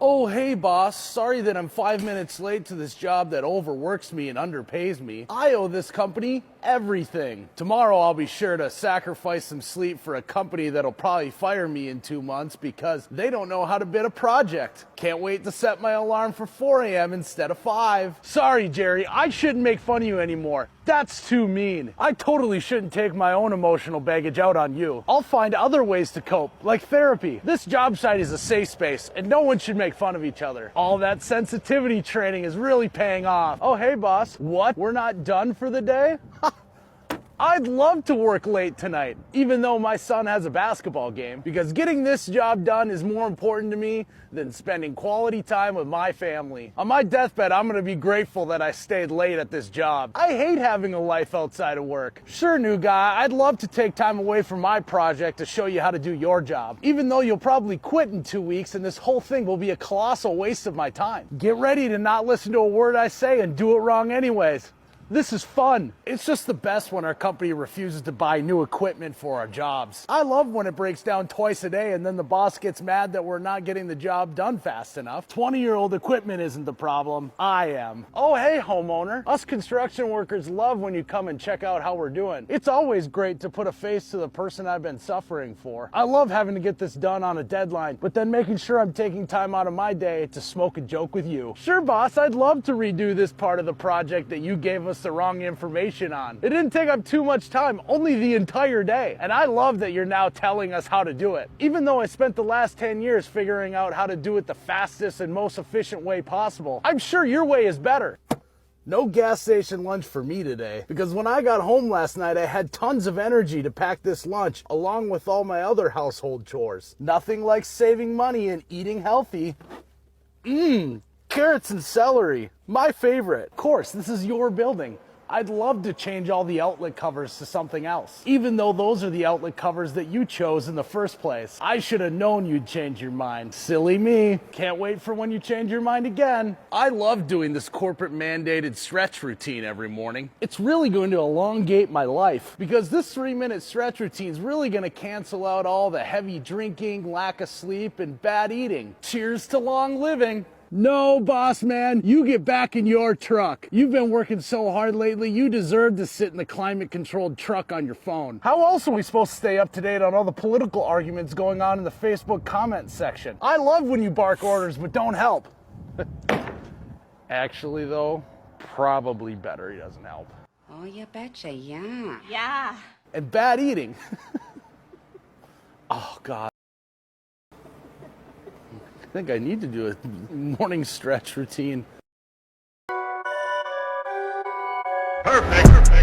Oh, hey boss, sorry that I'm 5 minutes late to this job that overworks me and underpays me. I owe this company everything. Tomorrow I'll be sure to sacrifice some sleep for a company that'll probably fire me in 2 months because they don't know how to bid a project. Can't wait to set my alarm for 4 a.m. instead of 5. Sorry, Jerry, I shouldn't make fun of you anymore. That's too mean. I totally shouldn't take my own emotional baggage out on you. I'll find other ways to cope, like therapy. This job site is a safe space, and no one should make fun of each other. All that sensitivity training is really paying off. Oh, hey, boss. What? We're not done for the day? I'd love to work late tonight, even though my son has a basketball game, because getting this job done is more important to me than spending quality time with my family. On my deathbed, I'm gonna be grateful that I stayed late at this job. I hate having a life outside of work. Sure, new guy, I'd love to take time away from my project to show you how to do your job, even though you'll probably quit in 2 weeks and this whole thing will be a colossal waste of my time. Get ready to not listen to a word I say and do it wrong anyways. This is fun. It's just the best when our company refuses to buy new equipment for our jobs. I love when it breaks down twice a day and then the boss gets mad that we're not getting the job done fast enough. 20-year-old equipment isn't the problem. I am. Oh, hey, homeowner. Us construction workers love when you come and check out how we're doing. It's always great to put a face to the person I've been suffering for. I love having to get this done on a deadline, but then making sure I'm taking time out of my day to smoke a joke with you. Sure, boss, I'd love to redo this part of the project that you gave us the wrong information on. It didn't take up too much time, only the entire day. And I love that you're now telling us how to do it. Even though I spent the last 10 years figuring out how to do it the fastest and most efficient way possible, I'm sure your way is better. No gas station lunch for me today, because when I got home last night, I had tons of energy to pack this lunch along with all my other household chores. Nothing like saving money and eating healthy. Carrots and celery, my favorite. Of course, this is your building. I'd love to change all the outlet covers to something else, even though those are the outlet covers that you chose in the first place. I should have known you'd change your mind. Silly me. Can't wait for when you change your mind again. I love doing this corporate mandated stretch routine every morning. It's really going to elongate my life, because this 3-minute stretch routine is really going to cancel out all the heavy drinking, lack of sleep, and bad eating. Cheers to long living. No, boss man, you get back in your truck. You've been working so hard lately, you deserve to sit in the climate-controlled truck on your phone. How else are we supposed to stay up to date on all the political arguments going on in the Facebook comment section? I love when you bark orders, but don't help. Actually, though, probably better he doesn't help. Oh, you betcha, yeah. Yeah. And bad eating. Oh, God. I think I need to do a morning stretch routine. Perfect.